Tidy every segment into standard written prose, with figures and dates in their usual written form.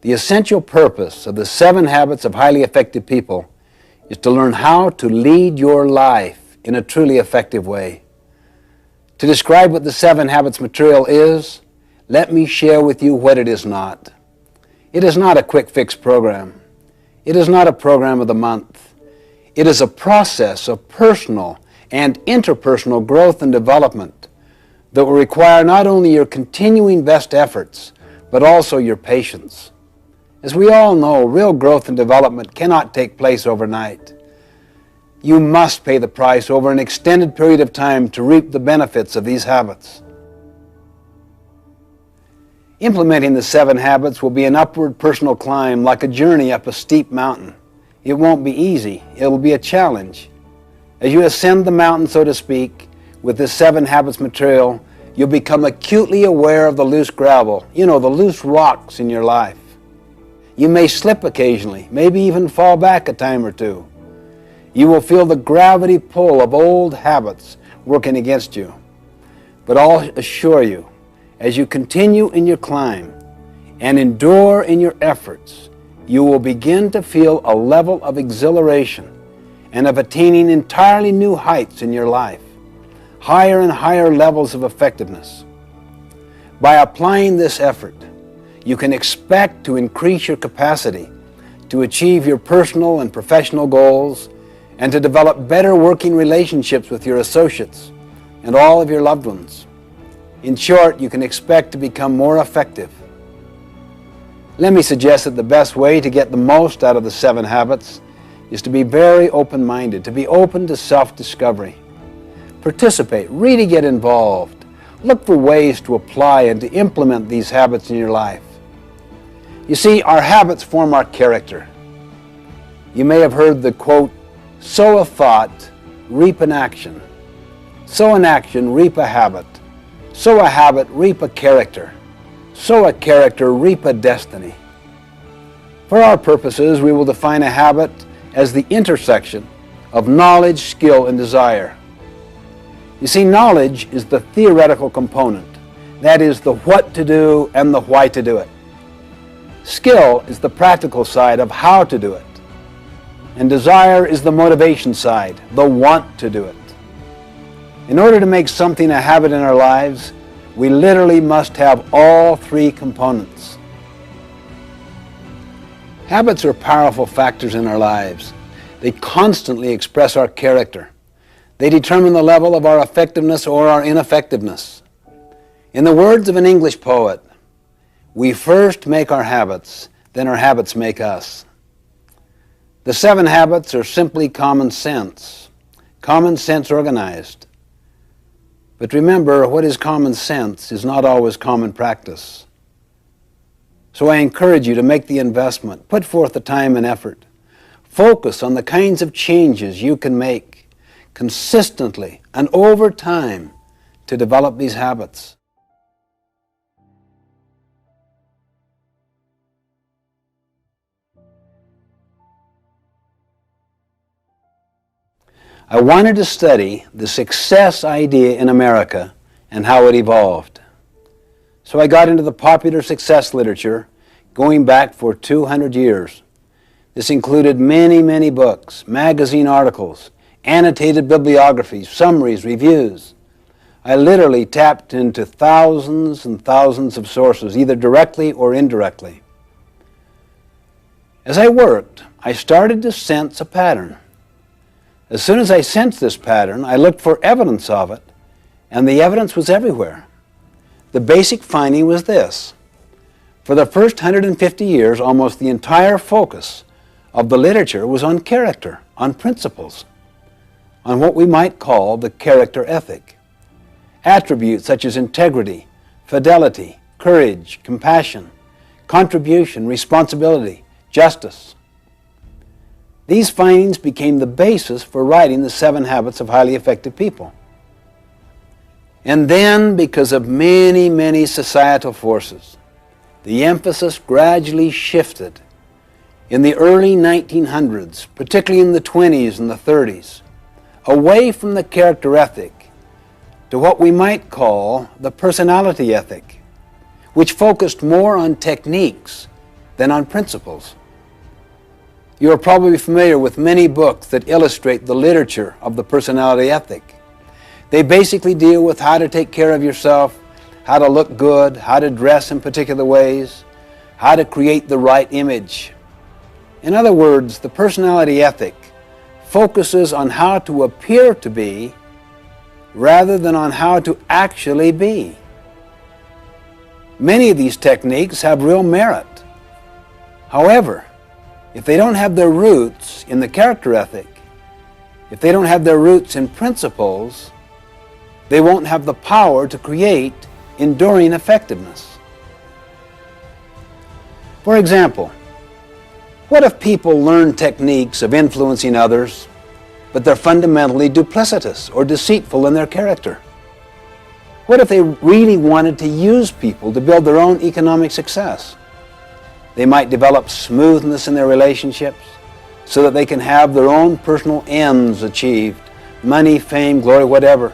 The essential purpose of the 7 Habits of Highly Effective People is to learn how to lead your life in a truly effective way. To describe what the 7 Habits material is, let me share with you what it is not. It is not a quick fix program. It is not a program of the month. It is a process of personal and interpersonal growth and development that will require not only your continuing best efforts, but also your patience. As we all know, real growth and development cannot take place overnight. You must pay the price over an extended period of time to reap the benefits of these habits. Implementing the 7 habits will be an upward personal climb like a journey up a steep mountain. It won't be easy. It will be a challenge. As you ascend the mountain, so to speak, with this 7 habits material, you'll become acutely aware of the loose gravel, the loose rocks in your life. You may slip occasionally, maybe even fall back a time or two. You will feel the gravity pull of old habits working against you. But I'll assure you, as you continue in your climb and endure in your efforts, you will begin to feel a level of exhilaration and of attaining entirely new heights in your life, higher and higher levels of effectiveness. By applying this effort, you can expect to increase your capacity to achieve your personal and professional goals and to develop better working relationships with your associates and all of your loved ones. In short, you can expect to become more effective. Let me suggest that the best way to get the most out of the 7 habits is to be very open-minded, to be open to self-discovery. Participate, really get involved. Look for ways to apply and to implement these habits in your life. You see, our habits form our character. You may have heard the quote, "Sow a thought, reap an action. Sow an action, reap a habit. Sow a habit, reap a character. Sow a character, reap a destiny." For our purposes, we will define a habit as the intersection of knowledge, skill, and desire. You see, knowledge is the theoretical component. That is the what to do and the why to do it. Skill is the practical side of how to do it. And desire is the motivation side, the want to do it. In order to make something a habit in our lives, we literally must have all 3 components. Habits are powerful factors in our lives. They constantly express our character. They determine the level of our effectiveness or our ineffectiveness. In the words of an English poet, we first make our habits, then our habits make us. The 7 habits are simply common sense organized. But remember, what is common sense is not always common practice. So I encourage you to make the investment, put forth the time and effort. Focus on the kinds of changes you can make consistently and over time to develop these habits. I wanted to study the success idea in America and how it evolved. So I got into the popular success literature going back for 200 years. This included many, many books, magazine articles, annotated bibliographies, summaries, reviews. I literally tapped into thousands and thousands of sources, either directly or indirectly. As I worked, I started to sense a pattern. As soon as I sensed this pattern, I looked for evidence of it, and the evidence was everywhere. The basic finding was this. For the first 150 years, almost the entire focus of the literature was on character, on principles, on what we might call the character ethic. Attributes such as integrity, fidelity, courage, compassion, contribution, responsibility, justice. These findings became the basis for writing the 7 Habits of Highly Effective People. And then, because of many, many societal forces, the emphasis gradually shifted in the early 1900s, particularly in the 20s and the 30s, away from the character ethic to what we might call the personality ethic, which focused more on techniques than on principles. You are probably familiar with many books that illustrate the literature of the personality ethic. They basically deal with how to take care of yourself, how to look good, how to dress in particular ways, how to create the right image. In other words, the personality ethic focuses on how to appear to be rather than on how to actually be. Many of these techniques have real merit. However, if they don't have their roots in the character ethic, if they don't have their roots in principles, they won't have the power to create enduring effectiveness. For example, what if people learn techniques of influencing others, but they're fundamentally duplicitous or deceitful in their character? What if they really wanted to use people to build their own economic success? They might develop smoothness in their relationships so that they can have their own personal ends achieved, money, fame, glory, whatever.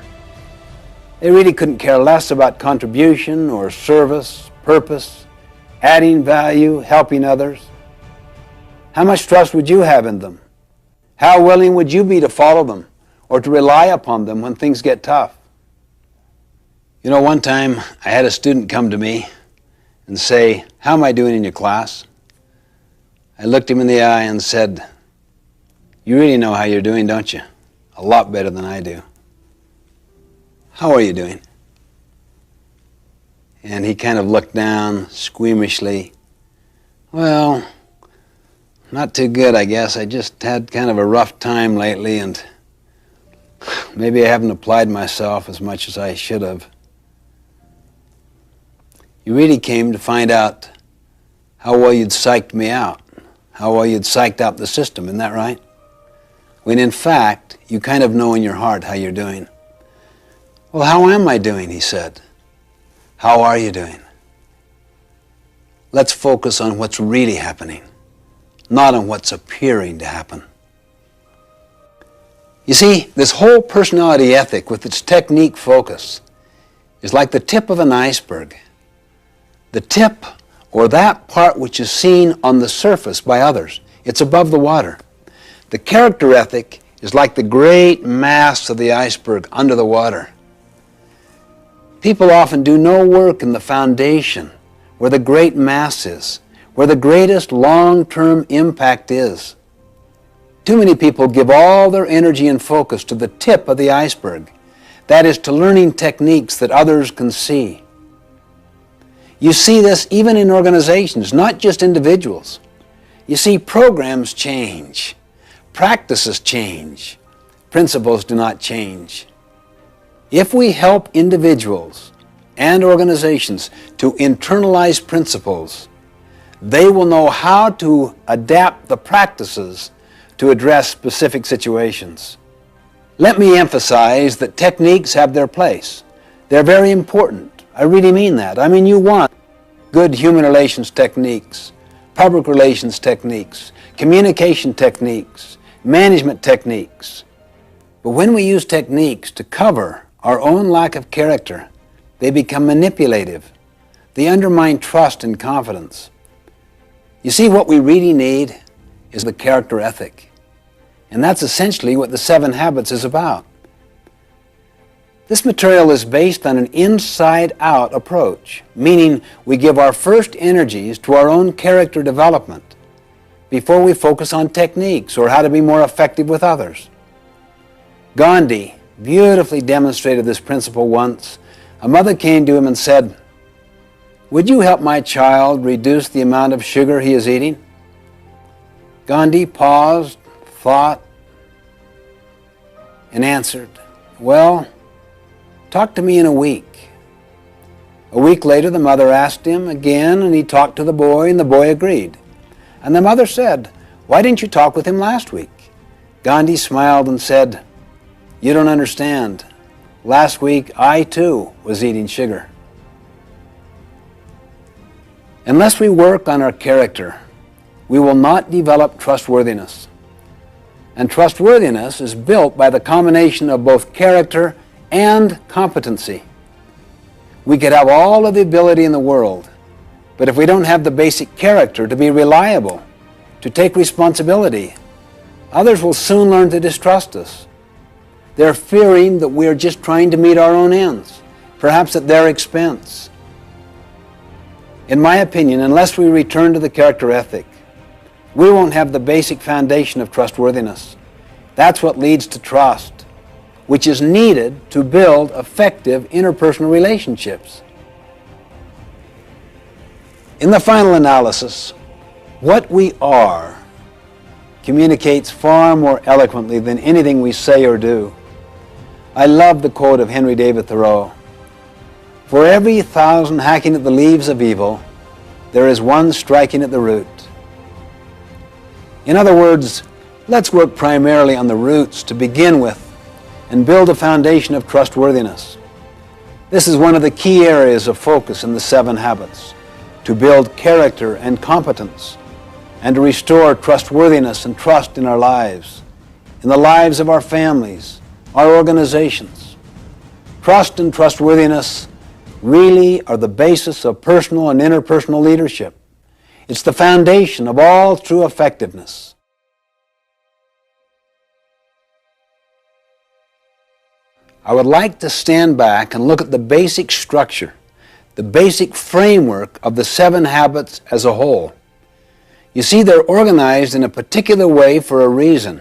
They really couldn't care less about contribution or service, purpose, adding value, helping others. How much trust would you have in them? How willing would you be to follow them or to rely upon them when things get tough? You know, one time I had a student come to me and say, "How am I doing in your class?" I looked him in the eye and said, "You really know how you're doing, don't you? A lot better than I do. How are you doing?" And he kind of looked down squeamishly. "Well, not too good, I guess. I just had kind of a rough time lately, and maybe I haven't applied myself as much as I should have." You really came to find out how well you'd psyched me out, how well you'd psyched out the system, isn't that right? When in fact, you kind of know in your heart how you're doing. "Well, how am I doing?" he said. "How are you doing?" Let's focus on what's really happening, not on what's appearing to happen. You see, this whole personality ethic with its technique focus is like the tip of an iceberg. The tip, or that part which is seen on the surface by others. It's above the water. The character ethic is like the great mass of the iceberg under the water. People often do no work in the foundation where the great mass is, where the greatest long-term impact is. Too many people give all their energy and focus to the tip of the iceberg, that is, to learning techniques that others can see. You see this even in organizations, not just individuals. You see, programs change, practices change, principles do not change. If we help individuals and organizations to internalize principles, they will know how to adapt the practices to address specific situations. Let me emphasize that techniques have their place. They're very important. I really mean that. I mean, you want good human relations techniques, public relations techniques, communication techniques, management techniques. But when we use techniques to cover our own lack of character, they become manipulative. They undermine trust and confidence. You see, what we really need is the character ethic. And that's essentially what the 7 Habits is about. This material is based on an inside-out approach, meaning we give our first energies to our own character development before we focus on techniques or how to be more effective with others. Gandhi beautifully demonstrated this principle once. A mother came to him and said, "Would you help my child reduce the amount of sugar he is eating?" Gandhi paused, thought, and answered, "Well, talk to me in a week." A week later, the mother asked him again, and he talked to the boy, and the boy agreed. And the mother said, "Why didn't you talk with him last week?" Gandhi smiled and said, "You don't understand. Last week, I too was eating sugar." Unless we work on our character, we will not develop trustworthiness. And trustworthiness is built by the combination of both character and competency. We could have all of the ability in the world, But if we don't have the basic character to be reliable, to take responsibility, others will soon learn to distrust us. They're fearing that we're just trying to meet our own ends, perhaps at their expense. In my opinion, unless we return to the character ethic, we won't have the basic foundation of trustworthiness. That's what leads to trust, which is needed to build effective interpersonal relationships. In the final analysis, what we are communicates far more eloquently than anything we say or do. I love the quote of Henry David Thoreau: "For every 1,000 hacking at the leaves of evil, there is one striking at the root." In other words, let's work primarily on the roots to begin with and build a foundation of trustworthiness. This is one of the key areas of focus in the 7 habits, to build character and competence, and to restore trustworthiness and trust in our lives, in the lives of our families, our organizations. Trust and trustworthiness really are the basis of personal and interpersonal leadership. It's the foundation of all true effectiveness. I would like to stand back and look at the basic structure, the basic framework of the 7 habits as a whole. You see, they're organized in a particular way for a reason.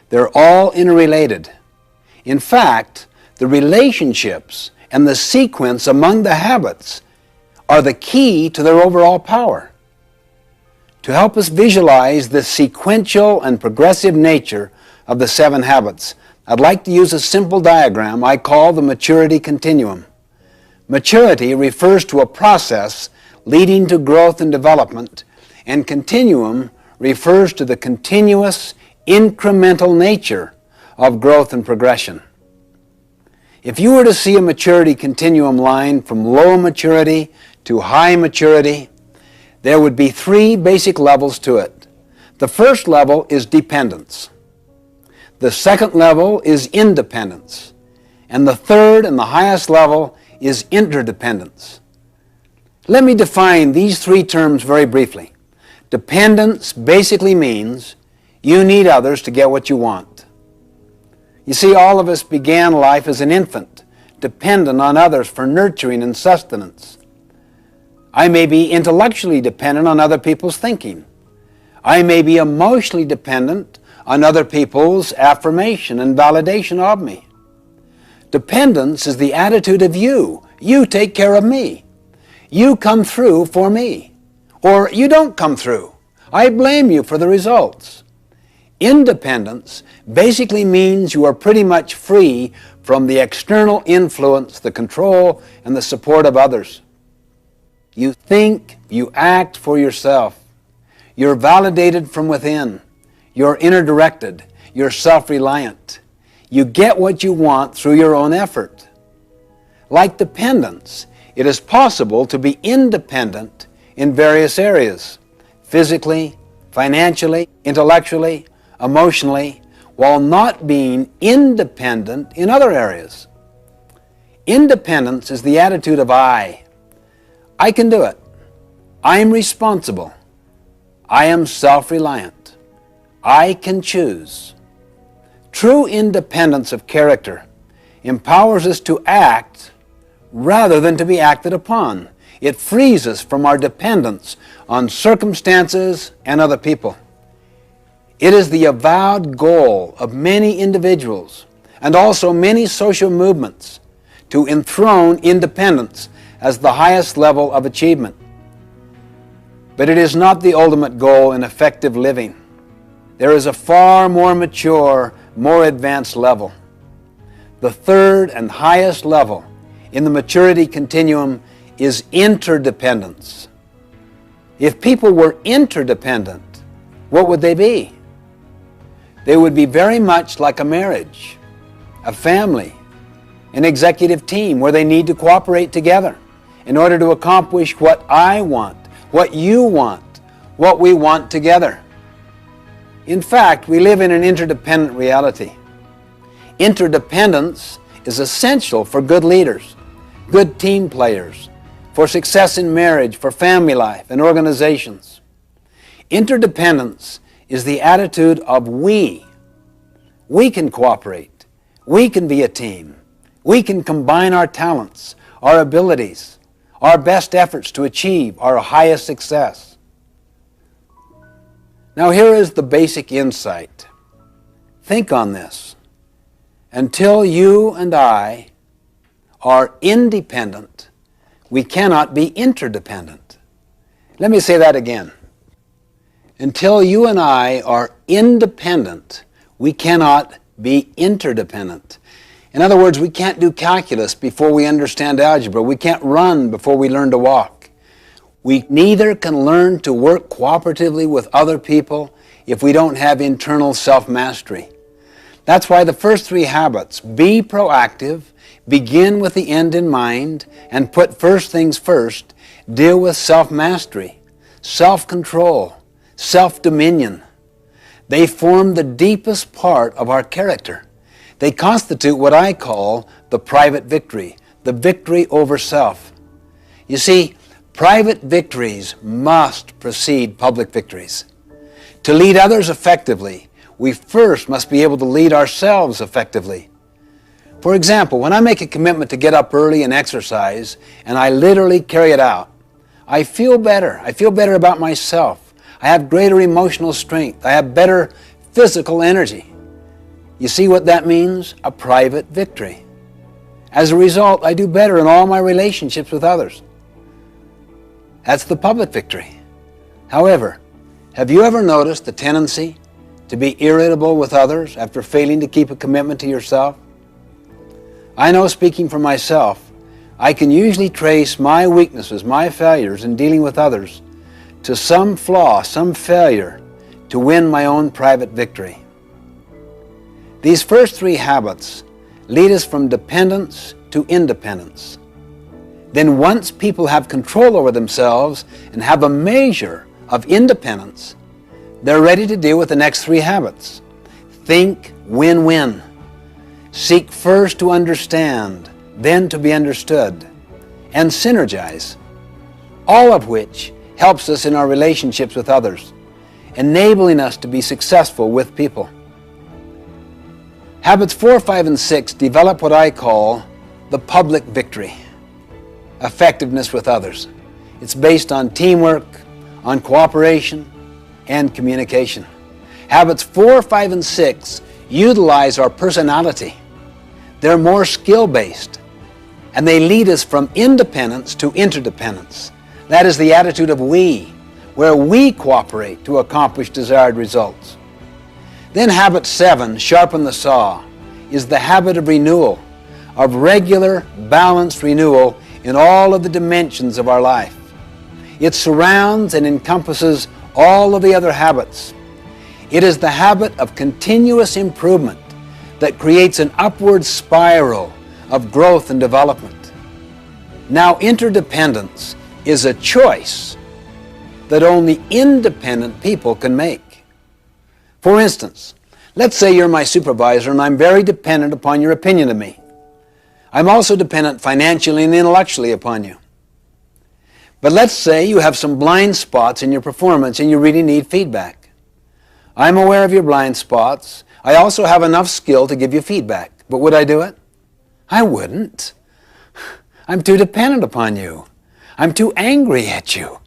They're all interrelated. In fact, the relationships and the sequence among the habits are the key to their overall power. To help us visualize the sequential and progressive nature of the 7 habits, I'd like to use a simple diagram I call the maturity continuum. Maturity refers to a process leading to growth and development, and continuum refers to the continuous, incremental nature of growth and progression. If you were to see a maturity continuum line from low maturity to high maturity, there would be 3 basic levels to it. The first level is dependence. The second level is independence. And the third and the highest level is interdependence. Let me define these 3 terms very briefly. Dependence basically means you need others to get what you want. You see, all of us began life as an infant, dependent on others for nurturing and sustenance. I may be intellectually dependent on other people's thinking. I may be emotionally dependent on other people's affirmation and validation of me. Dependence is the attitude of you. You take care of me. You come through for me. Or you don't come through. I blame you for the results. Independence basically means you are pretty much free from the external influence, the control, and the support of others. You think, you act for yourself. You're validated from within. You're inner-directed. You're self-reliant. You get what you want through your own effort. Like dependence, it is possible to be independent in various areas, physically, financially, intellectually, emotionally, while not being independent in other areas. Independence is the attitude of I. I can do it. I am responsible. I am self-reliant. I can choose. True independence of character empowers us to act rather than to be acted upon. It frees us from our dependence on circumstances and other people. It is the avowed goal of many individuals and also many social movements to enthrone independence as the highest level of achievement. But it is not the ultimate goal in effective living. There is a far more mature, more advanced level. The third and highest level in the maturity continuum is interdependence. If people were interdependent, what would they be? They would be very much like a marriage, a family, an executive team where they need to cooperate together in order to accomplish what I want, what you want, what we want together. In fact, we live in an interdependent reality. Interdependence is essential for good leaders, good team players, for success in marriage, for family life, and organizations. Interdependence is the attitude of we. We can cooperate. We can be a team. We can combine our talents, our abilities, our best efforts to achieve our highest success. Now here is the basic insight. Think on this. Until you and I are independent, we cannot be interdependent. Let me say that again. Until you and I are independent, we cannot be interdependent. In other words, we can't do calculus before we understand algebra. We can't run before we learn to walk. We neither can learn to work cooperatively with other people if we don't have internal self-mastery. That's why the first three habits, be proactive, begin with the end in mind, and put first things first, deal with self-mastery, self-control, self-dominion. They form the deepest part of our character. They constitute what I call the private victory, the victory over self. You see, private victories must precede public victories. To lead others effectively, we first must be able to lead ourselves effectively. For example, when I make a commitment to get up early and exercise, and I literally carry it out, I feel better. I feel better about myself. I have greater emotional strength. I have better physical energy. You see what that means? A private victory. As a result, I do better in all my relationships with others. That's the public victory. However, have you ever noticed the tendency to be irritable with others after failing to keep a commitment to yourself? I know, speaking for myself, I can usually trace my weaknesses, my failures in dealing with others to some flaw, some failure to win my own private victory. These first three habits lead us from dependence to independence. Then once people have control over themselves and have a measure of independence, they're ready to deal with the next three habits. Think win-win. Seek first to understand, then to be understood, and synergize, all of which helps us in our relationships with others, enabling us to be successful with people. Habits 4, 5, and 6 develop what I call the public victory, effectiveness with others. It's based on teamwork, on cooperation, and communication. Habits 4, 5, and 6 utilize our personality. They're more skill-based, and they lead us from independence to interdependence. That is the attitude of we, where we cooperate to accomplish desired results. Then habit 7, sharpen the saw, is the habit of renewal, of regular, balanced renewal in all of the dimensions of our life. It surrounds and encompasses all of the other habits. It is the habit of continuous improvement that creates an upward spiral of growth and development. Now, interdependence is a choice that only independent people can make. For instance, let's say you're my supervisor and I'm very dependent upon your opinion of me. I'm also dependent financially and intellectually upon you. But let's say you have some blind spots in your performance and you really need feedback. I'm aware of your blind spots. I also have enough skill to give you feedback. But would I do it? I wouldn't. I'm too dependent upon you. I'm too angry at you.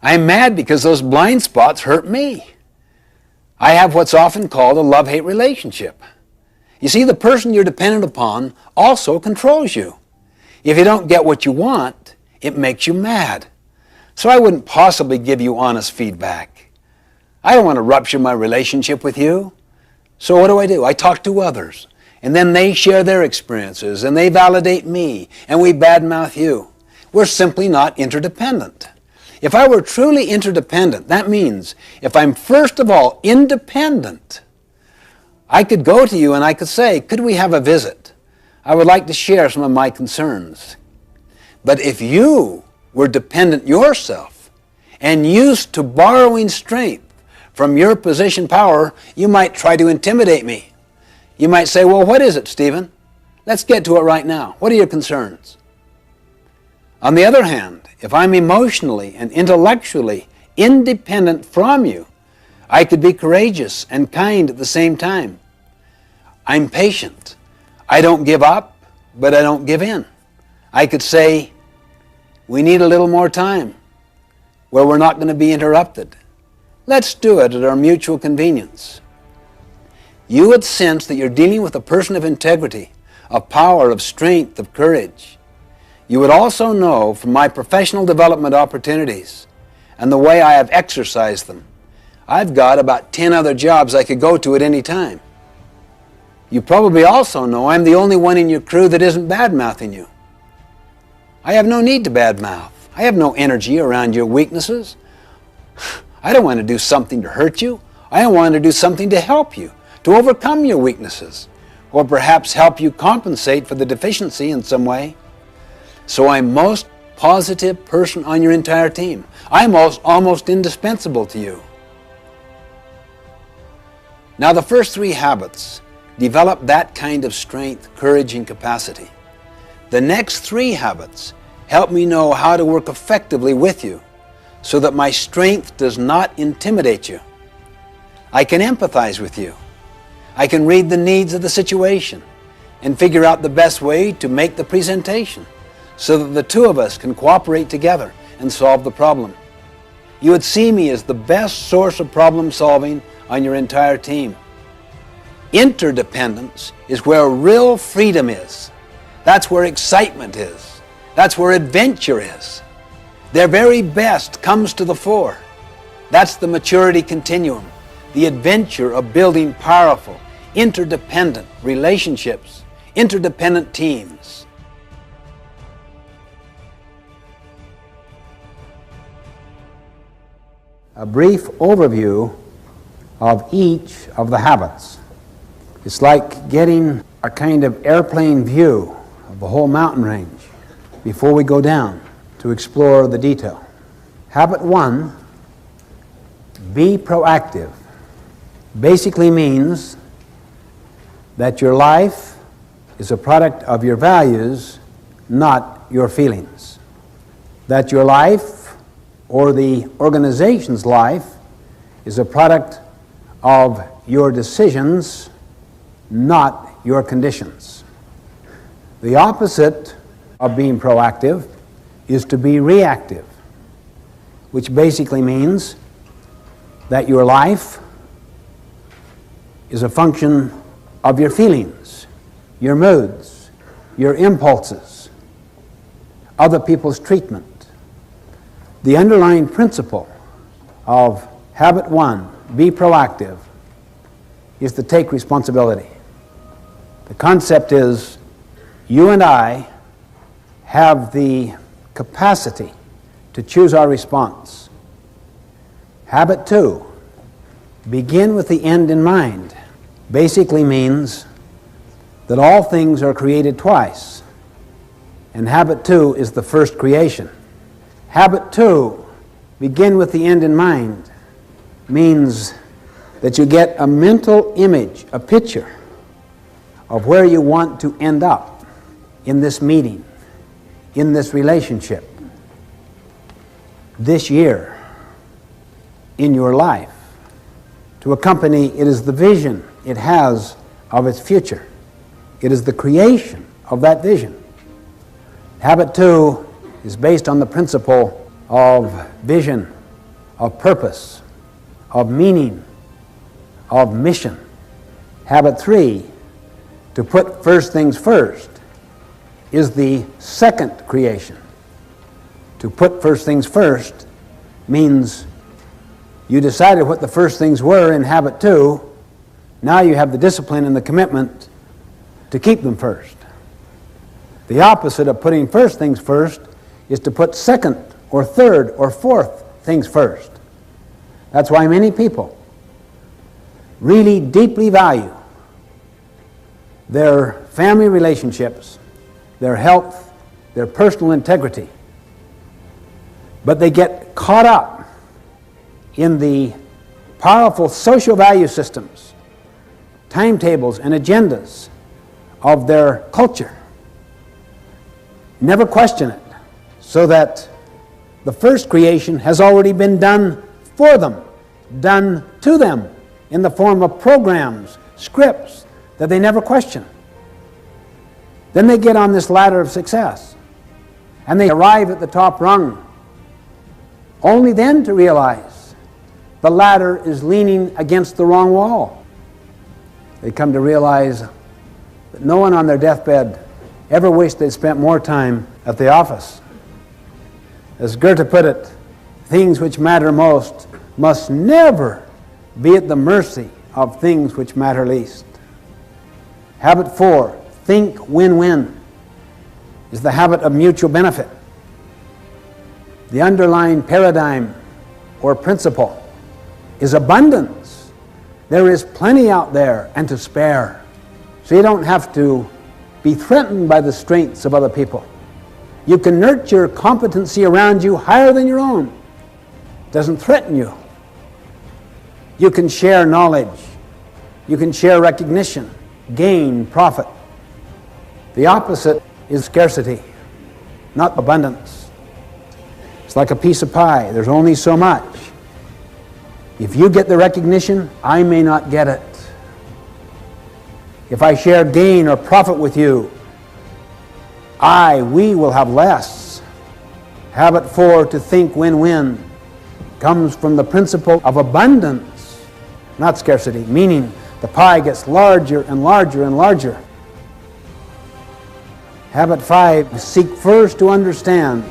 I'm mad because those blind spots hurt me. I have what's often called a love-hate relationship. You see, the person you're dependent upon also controls you. If you don't get what you want, it makes you mad. So I wouldn't possibly give you honest feedback. I don't want to rupture my relationship with you. So what do? I talk to others, and then they share their experiences, and they validate me, and we badmouth you. We're simply not interdependent. If I were truly interdependent, that means if I'm first of all independent, I could go to you and I could say, could we have a visit? I would like to share some of my concerns. But if you were dependent yourself and used to borrowing strength from your position power, you might try to intimidate me. You might say, well, what is it, Stephen? Let's get to it right now. What are your concerns? On the other hand, if I'm emotionally and intellectually independent from you, I could be courageous and kind at the same time. I'm patient. I don't give up, but I don't give in. I could say, we need a little more time where we're not going to be interrupted. Let's do it at our mutual convenience. You would sense that you're dealing with a person of integrity, of power, of strength, of courage. You would also know from my professional development opportunities and the way I have exercised them, I've got about 10 other jobs I could go to at any time. You probably also know I'm the only one in your crew that isn't bad-mouthing you. I have no need to badmouth. I have no energy around your weaknesses. I don't want to do something to hurt you. I want to do something to help you, to overcome your weaknesses, or perhaps help you compensate for the deficiency in some way. So I'm most positive person on your entire team. I'm almost indispensable to you. Now the first 3 habits develop that kind of strength, courage, and capacity. The next 3 habits help me know how to work effectively with you so that my strength does not intimidate you. I can empathize with you. I can read the needs of the situation and figure out the best way to make the presentation so that the 2 of us can cooperate together and solve the problem. You would see me as the best source of problem solving on your entire team. Interdependence is where real freedom is. That's where excitement is. That's where adventure is. Their very best comes to the fore. That's the maturity continuum, the adventure of building powerful, interdependent relationships, interdependent teams. A brief overview of each of the habits. It's like getting a kind of airplane view of the whole mountain range before we go down to explore the detail. Habit 1, be proactive, basically means that your life is a product of your values, not your feelings. That your life, or the organization's life, is a product of your decisions, not your conditions. The opposite of being proactive is to be reactive, which basically means that your life is a function of your feelings, your moods, your impulses, other people's treatment. The underlying principle of habit 1, be proactive, is to take responsibility. The concept is you and I have the capacity to choose our response. Habit 2, begin with the end in mind, basically means that all things are created twice, and habit 2 is the first creation. Habit 2, begin with the end in mind, means that you get a mental image, a picture of where you want to end up in this meeting, in this relationship, this year, in your life. To a company, it is the vision it has of its future. It is the creation of that vision. Habit 2 is based on the principle of vision, of purpose, of meaning, of mission. Habit 3, to put first things first, is the second creation. To put first things first means you decided what the first things were in habit 2. Now you have the discipline and the commitment to keep them first. The opposite of putting first things first is to put second or third or fourth things first. That's why many people really deeply value their family relationships, their health, their personal integrity. But they get caught up in the powerful social value systems, timetables, and agendas of their culture. Never question it. so that the first creation has already been done for them, done to them in the form of programs, scripts that they never question. Then they get on this ladder of success and they arrive at the top rung, only then to realize the ladder is leaning against the wrong wall. They come to realize that no one on their deathbed ever wished they'd spent more time at the office. As Goethe put it, things which matter most must never be at the mercy of things which matter least. Habit 4, think win-win, is the habit of mutual benefit. The underlying paradigm or principle is abundance. There is plenty out there and to spare. So you don't have to be threatened by the strengths of other people. You can nurture competency around you higher than your own. It doesn't threaten you. You can share knowledge. You can share recognition, gain, profit. The opposite is scarcity, not abundance. It's like a piece of pie. There's only so much. If you get the recognition, I may not get it. If I share gain or profit with you, we will have less. Habit 4, to think win-win, comes from the principle of abundance, not scarcity, meaning the pie gets larger and larger and larger. Habit 5, seek first to understand,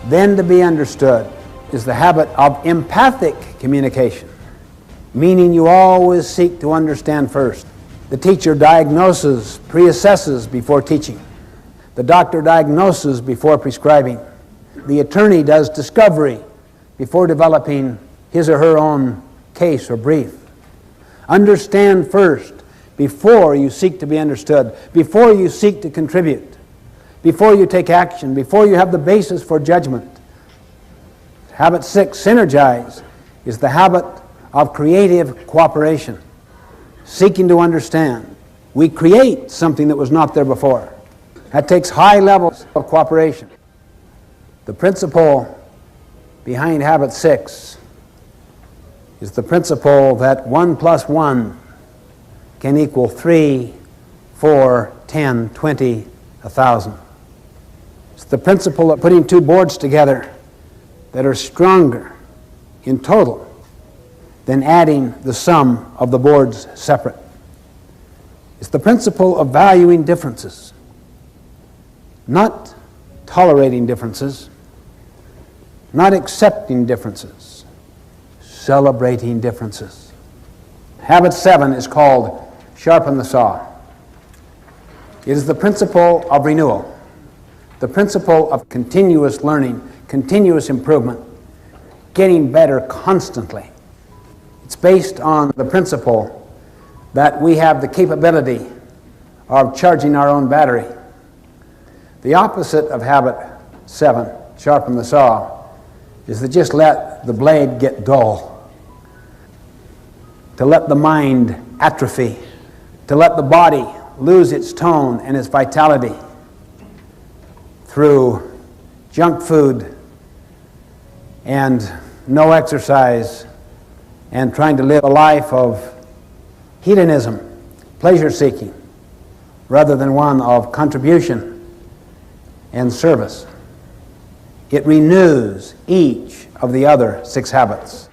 then to be understood, is the habit of empathic communication, meaning you always seek to understand first. The teacher diagnoses, pre-assesses before teaching. The doctor diagnoses before prescribing. The attorney does discovery before developing his or her own case or brief. Understand first before you seek to be understood, before you seek to contribute, before you take action, before you have the basis for judgment. Habit 6, synergize, is the habit of creative cooperation, seeking to understand. We create something that was not there before. That takes high levels of cooperation. The principle behind habit 6 is the principle that 1 plus 1 can equal 3, 4, 10, 20, 1,000. It's the principle of putting two boards together that are stronger in total than adding the sum of the boards separate. It's the principle of valuing differences, not tolerating differences, not accepting differences, celebrating differences. Habit 7 is called sharpen the saw. It is the principle of renewal, the principle of continuous learning, continuous improvement, getting better constantly. It's based on the principle that we have the capability of charging our own battery. The opposite of habit 7, sharpen the saw, is to just let the blade get dull, to let the mind atrophy, to let the body lose its tone and its vitality through junk food and no exercise and trying to live a life of hedonism, pleasure-seeking, rather than one of contribution and service. It renews each of the other 6 habits.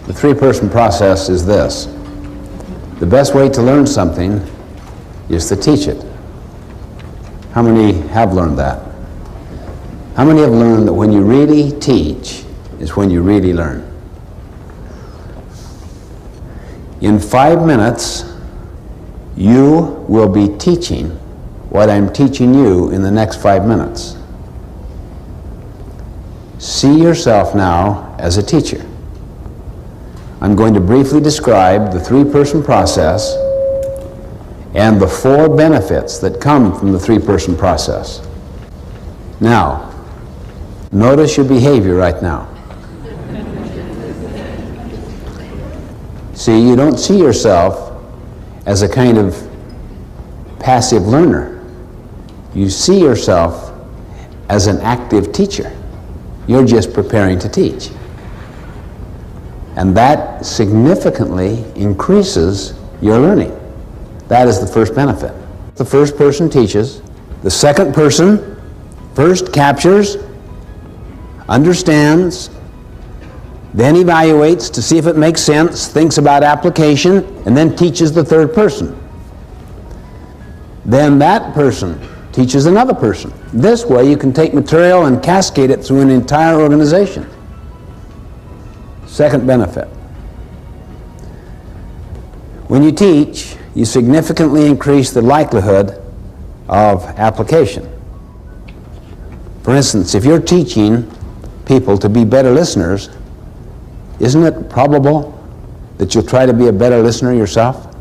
The 3-person process is this. The best way to learn something is to teach it. How many have learned that? How many have learned that when you really teach is when you really learn? In 5 minutes, you will be teaching what I'm teaching you in the next 5 minutes. See yourself now as a teacher. I'm going to briefly describe the 3-person process and the 4 benefits that come from the 3-person process. Now, notice your behavior right now. See, you don't see yourself as a kind of passive learner. You see yourself as an active teacher. You're just preparing to teach. And that significantly increases your learning. That is the first benefit. The first person teaches. The second person first captures, understands, then evaluates to see if it makes sense, thinks about application, and then teaches the third person. Then that person teaches another person. This way you can take material and cascade it through an entire organization. Second benefit. When you teach, you significantly increase the likelihood of application. For instance, if you're teaching people to be better listeners, isn't it probable that you'll try to be a better listener yourself?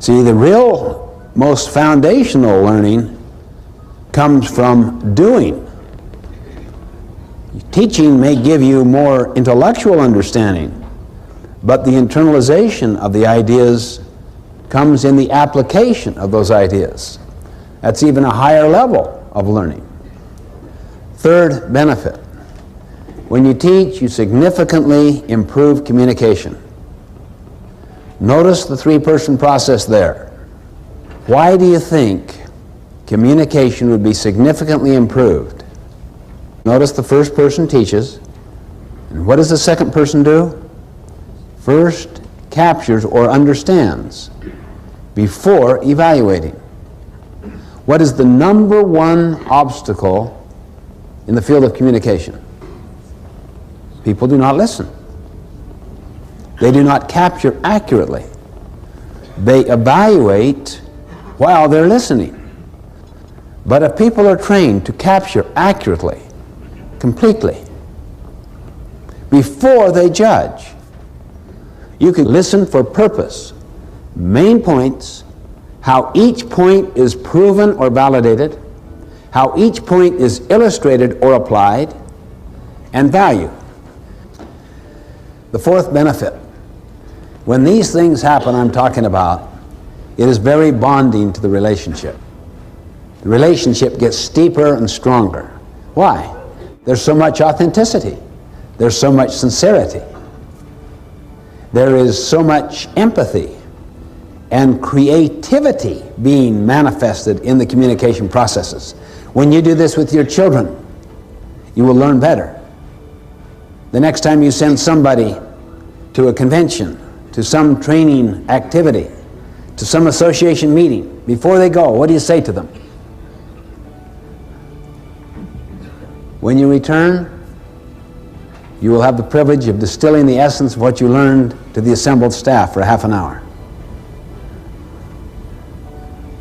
See, the real most foundational learning comes from doing. Teaching may give you more intellectual understanding, but the internalization of the ideas comes in the application of those ideas. That's even a higher level of learning. Third benefit. When you teach, you significantly improve communication. Notice the three-person process there. Why do you think communication would be significantly improved? Notice the first person teaches, and what does the second person do? First captures or understands before evaluating. What is the number one obstacle in the field of communication? People do not listen. They do not capture accurately. They evaluate while they're listening. But if people are trained to capture accurately, completely, before they judge, you can listen for purpose, main points, how each point is proven or validated, how each point is illustrated or applied, and value. The fourth benefit. When these things happen I'm talking about, it is very bonding to the relationship. The relationship gets steeper and stronger. Why? There's so much authenticity. There's so much sincerity. There is so much empathy and creativity being manifested in the communication processes. When you do this with your children, you will learn better. The next time you send somebody to a convention, to some training activity, to some association meeting, before they go, what do you say to them? When you return, you will have the privilege of distilling the essence of what you learned to the assembled staff for half an hour.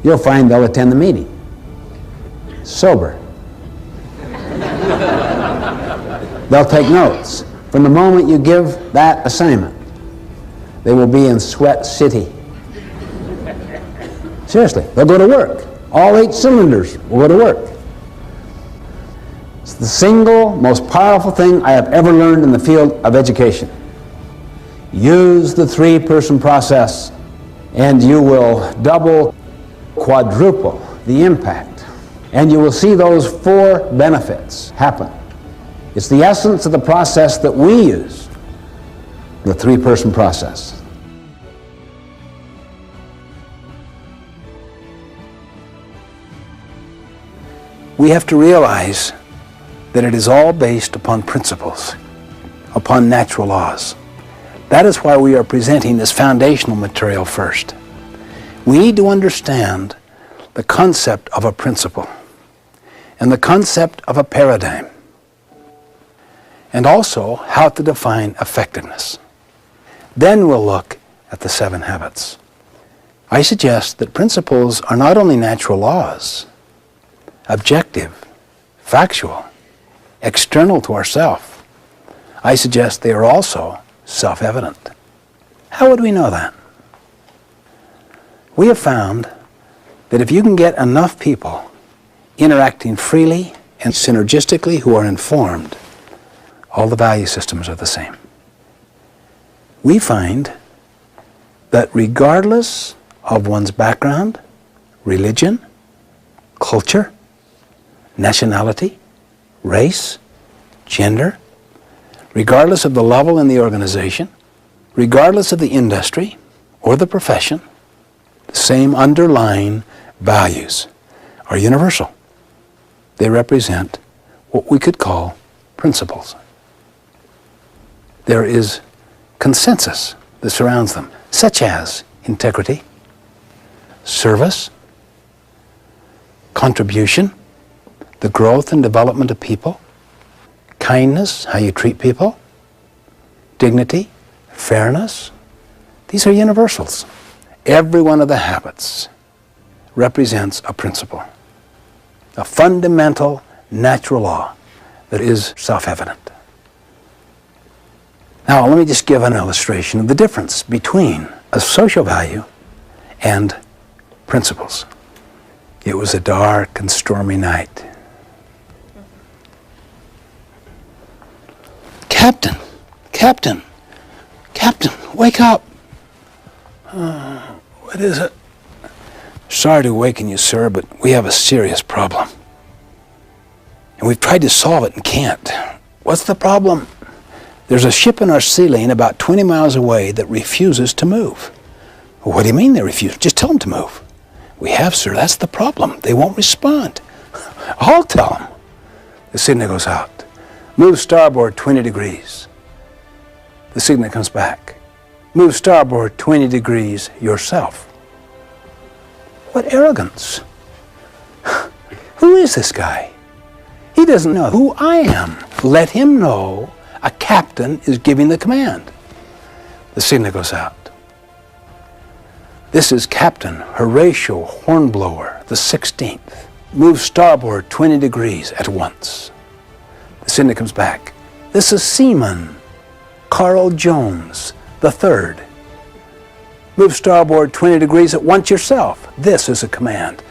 You'll find they'll attend the meeting sober. They'll take notes. From the moment you give that assignment, they will be in Sweat City. Seriously, they'll go to work. All 8 cylinders will go to work. It's the single most powerful thing I have ever learned in the field of education. Use the three-person process and you will double, quadruple the impact. And you will see those 4 benefits happen. It's the essence of the process that we use, the three-person process. We have to realize that it is all based upon principles, upon natural laws. That is why we are presenting this foundational material first. We need to understand the concept of a principle and the concept of a paradigm, and also how to define effectiveness. Then we'll look at the 7 habits. I suggest that principles are not only natural laws, objective, factual, external to ourself. I suggest they are also self-evident. How would we know that? We have found that if you can get enough people interacting freely and synergistically who are informed, all the value systems are the same. We find that regardless of one's background, religion, culture, nationality, race, gender, regardless of the level in the organization, regardless of the industry or the profession, the same underlying values are universal. They represent what we could call principles. There is consensus that surrounds them, such as integrity, service, contribution, the growth and development of people, kindness, how you treat people, dignity, fairness. These are universals. Every one of the habits represents a principle, a fundamental natural law that is self-evident. Now, let me just give an illustration of the difference between a social value and principles. It was a dark and stormy night. Captain, Captain, Captain, wake up. What is it? Sorry to awaken you, sir, but we have a serious problem. And we've tried to solve it and can't. What's the problem? There's a ship in our sea lane about 20 miles away that refuses to move. Well, what do you mean they refuse? Just tell them to move. We have, sir. That's the problem. They won't respond. I'll tell them. The signal goes out. Move starboard 20 degrees. The signal comes back. Move starboard 20 degrees yourself. What arrogance. Who is this guy? He doesn't know who I am. Let him know a captain is giving the command. The signal goes out. This is Captain Horatio Hornblower, the 16th. Move starboard 20 degrees at once. The signal comes back. This is Seaman Carl Jones, the 3rd. Move starboard 20 degrees at once yourself. This is a command.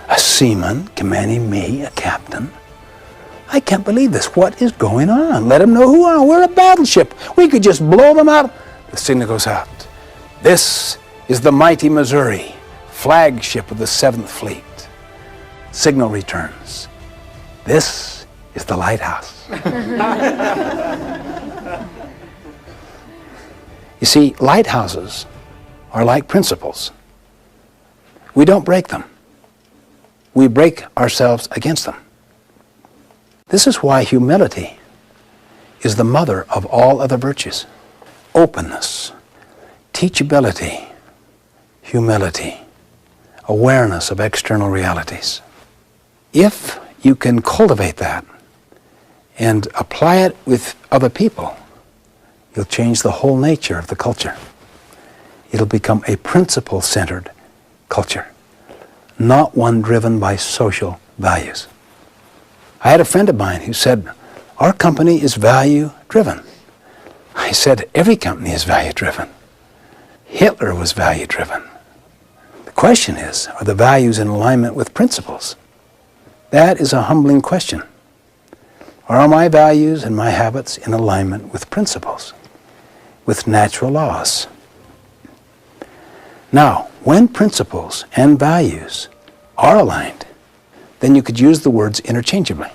A seaman commanding me, a captain. I can't believe this. What is going on? Let them know who I am. We're a battleship. We could just blow them out. The signal goes out. This is the mighty Missouri, flagship of the 7th Fleet. Signal returns. This is the lighthouse. You see, lighthouses are like principles. We don't break them. We break ourselves against them. This is why humility is the mother of all other virtues. Openness, teachability, humility, awareness of external realities. If you can cultivate that and apply it with other people, you'll change the whole nature of the culture. It'll become a principle-centered culture, not one driven by social values. I had a friend of mine who said, our company is value-driven. I said, every company is value-driven. Hitler was value-driven. The question is, are the values in alignment with principles? That is a humbling question. Are my values and my habits in alignment with principles, with natural laws? Now, when principles and values are aligned, then you could use the words interchangeably.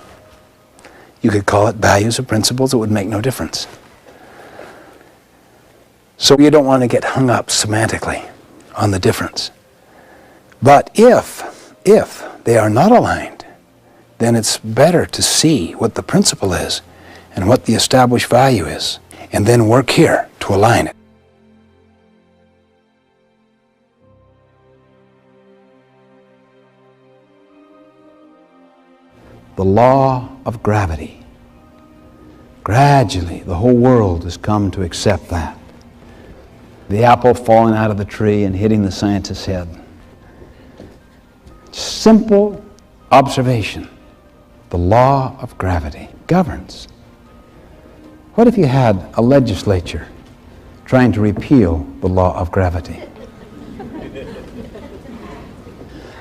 You could call it values or principles. It would make no difference. So you don't want to get hung up semantically on the difference. But if they are not aligned, then it's better to see what the principle is and what the established value is, and then work here to align it. The law of gravity. Gradually, the whole world has come to accept that. The apple falling out of the tree and hitting the scientist's head. Simple observation. The law of gravity governs. What if you had a legislature trying to repeal the law of gravity?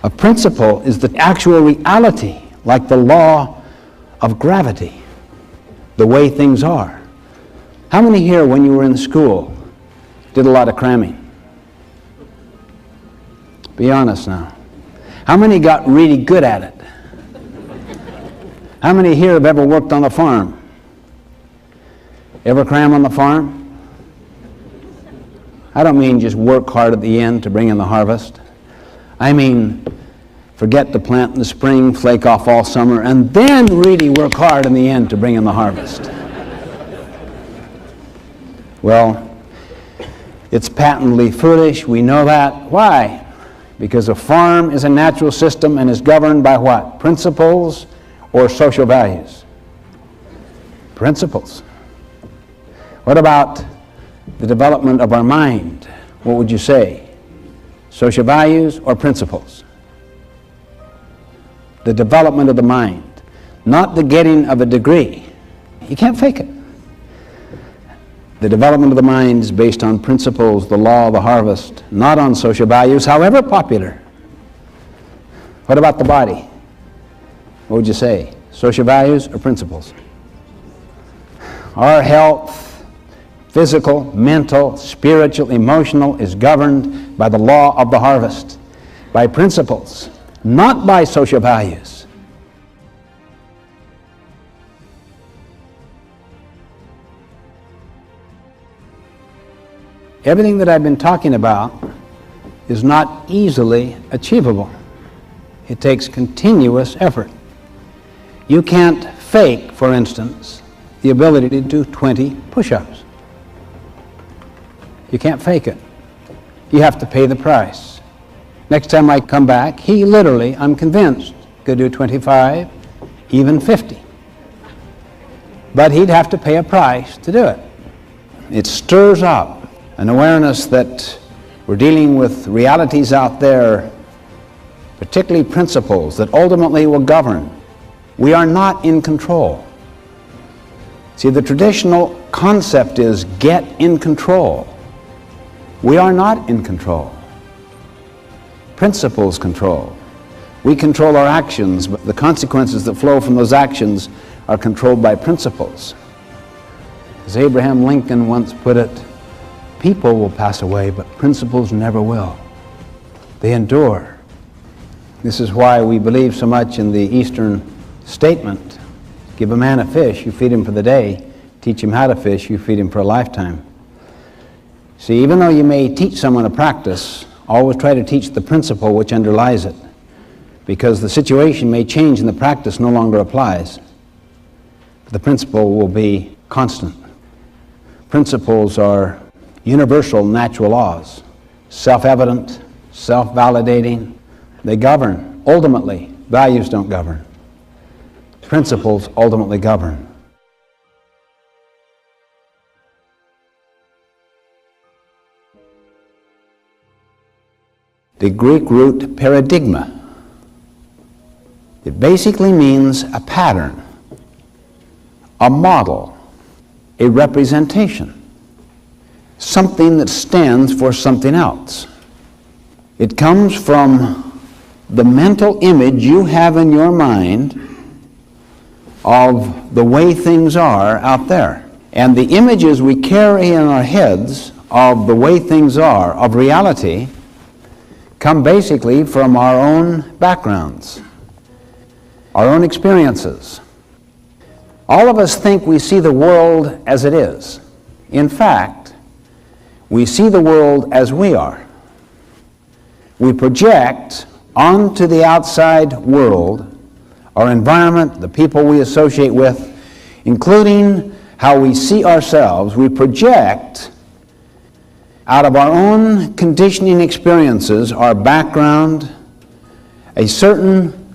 A principle is the actual reality, like the law of gravity, the way things are. How many here, when you were in school, did a lot of cramming? Be honest now. How many got really good at it? How many here have ever worked on a farm? Ever cram on the farm? I don't mean just work hard at the end to bring in the harvest. I mean forget to plant in the spring, flake off all summer, and then really work hard in the end to bring in the harvest. Well, it's patently foolish. We know that. Why? Because a farm is a natural system and is governed by what? Principles or social values? Principles. What about the development of our mind? What would you say? Social values or principles? The development of the mind, not the getting of a degree. You can't fake it. The development of the mind is based on principles, the law of the harvest, not on social values, however popular. What about the body? What would you say? Social values or principles? Our health, physical, mental, spiritual, emotional, is governed by the law of the harvest, by principles, not by social values. Everything that I've been talking about is not easily achievable. It takes continuous effort. You can't fake, for instance, the ability to do 20 push-ups. You can't fake it. You have to pay the price. Next time I come back, he literally, I'm convinced, could do 25, even 50. But he'd have to pay a price to do it. It stirs up an awareness that we're dealing with realities out there, particularly principles that ultimately will govern. We are not in control. See, the traditional concept is get in control. We are not in control. Principles control. We control our actions, but the consequences that flow from those actions are controlled by principles. As Abraham Lincoln once put it, people will pass away, but principles never will. They endure. This is why we believe so much in the Eastern statement. Give a man a fish, you feed him for the day. Teach him how to fish, you feed him for a lifetime. See, even though you may teach someone a practice, always try to teach the principle which underlies it, because the situation may change and the practice no longer applies. But the principle will be constant. Principles are universal natural laws, self-evident, self-validating. They govern. Ultimately, values don't govern. Principles ultimately govern. The Greek root paradigma. It basically means a pattern, a model, a representation, something that stands for something else. It comes from the mental image you have in your mind of the way things are out there. And the images we carry in our heads of the way things are, of reality, come basically from our own backgrounds, our own experiences. All of us think we see the world as it is. In fact, we see the world as we are. We project onto the outside world our environment, the people we associate with, including how we see ourselves. We project out of our own conditioning experiences, our background, a certain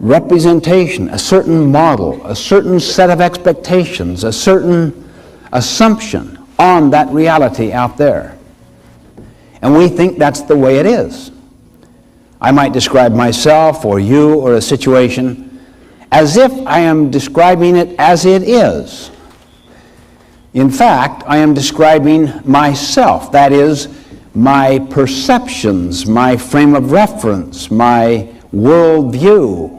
representation, a certain model, a certain set of expectations, a certain assumption on that reality out there. And we think that's the way it is. I might describe myself or you or a situation as if I am describing it as it is. In fact, I am describing myself, that is, my perceptions, my frame of reference, my worldview,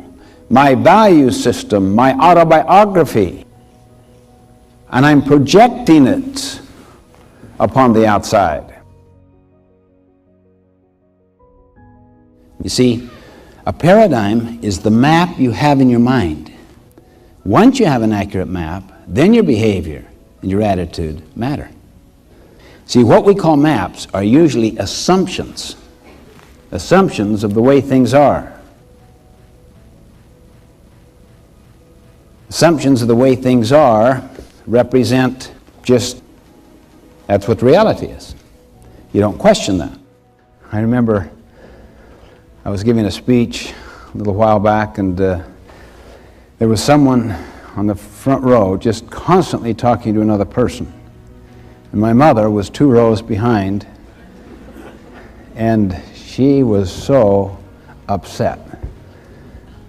my value system, my autobiography. And I'm projecting it upon the outside. You see, a paradigm is the map you have in your mind. Once you have an accurate map, then your behavior and your attitude matter. See, what we call maps are usually assumptions of the way things are. Assumptions of the way things are represent just, that's what reality is. You don't question that. I remember I was giving a speech a little while back, and there was someone on the front row just constantly talking to another person. And my mother was 2 rows behind, and she was so upset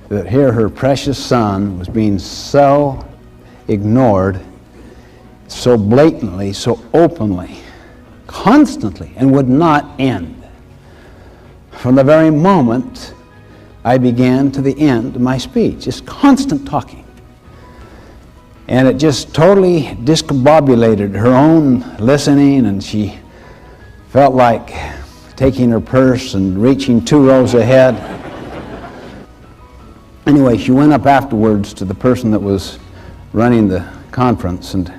that here her precious son was being so ignored, so blatantly, so openly, constantly, and would not end. From the very moment I began to the end of my speech, just constant talking. And it just totally discombobulated her own listening, and she felt like taking her purse and reaching 2 rows ahead. Anyway, she went up afterwards to the person that was running the conference, and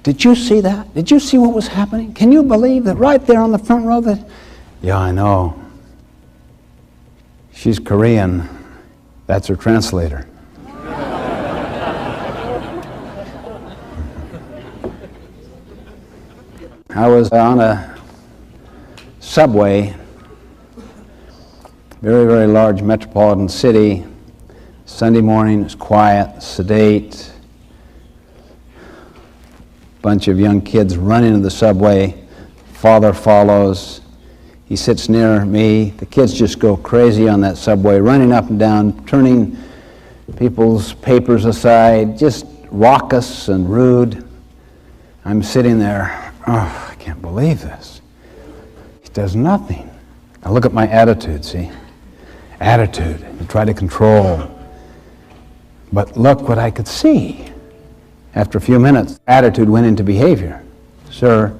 did you see that? Did you see what was happening? Can you believe that right there on the front row that... Yeah, I know. She's Korean. That's her translator. I was on a subway, very, very large metropolitan city. Sunday morning, it was quiet, sedate. Bunch of young kids run into the subway. Father follows. He sits near me. The kids just go crazy on that subway, running up and down, turning people's papers aside, just raucous and rude. I'm sitting there. Oh, I can't believe this. He does nothing. Now look at my attitude, see? Attitude, I try to control. But look what I could see. After a few minutes, attitude went into behavior. Sir,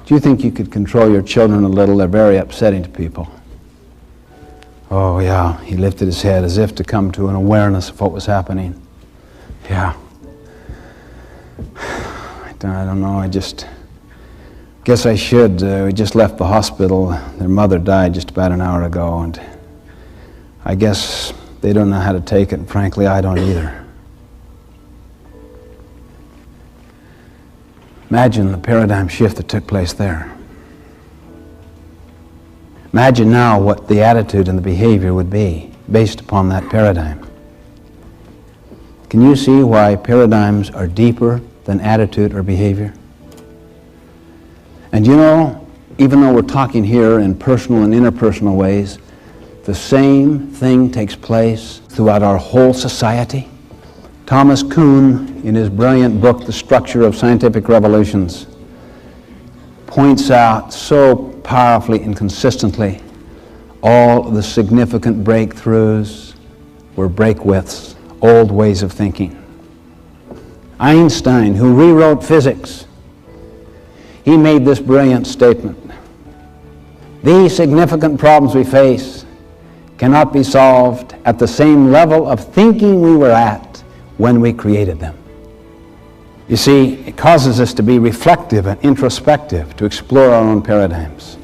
do you think you could control your children a little? They're very upsetting to people. Oh, yeah. He lifted his head as if to come to an awareness of what was happening. Yeah. I don't know. I just guess I should. We just left the hospital. Their mother died just about an hour ago, and I guess they don't know how to take it, and frankly, I don't either. Imagine the paradigm shift that took place there. Imagine now what the attitude and the behavior would be based upon that paradigm. Can you see why paradigms are deeper than attitude or behavior? And you know, even though we're talking here in personal and interpersonal ways, the same thing takes place throughout our whole society. Thomas Kuhn, in his brilliant book, The Structure of Scientific Revolutions, points out so powerfully and consistently all of the significant breakthroughs were break-withs, old ways of thinking. Einstein, who rewrote physics, he made this brilliant statement: these significant problems we face cannot be solved at the same level of thinking we were at when we created them. You see, it causes us to be reflective and introspective, to explore our own paradigms.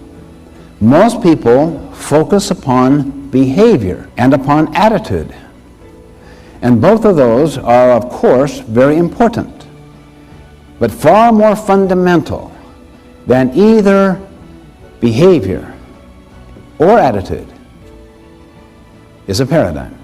Most people focus upon behavior and upon attitude. And both of those are, of course, very important. But far more fundamental than either behavior or attitude is a paradigm.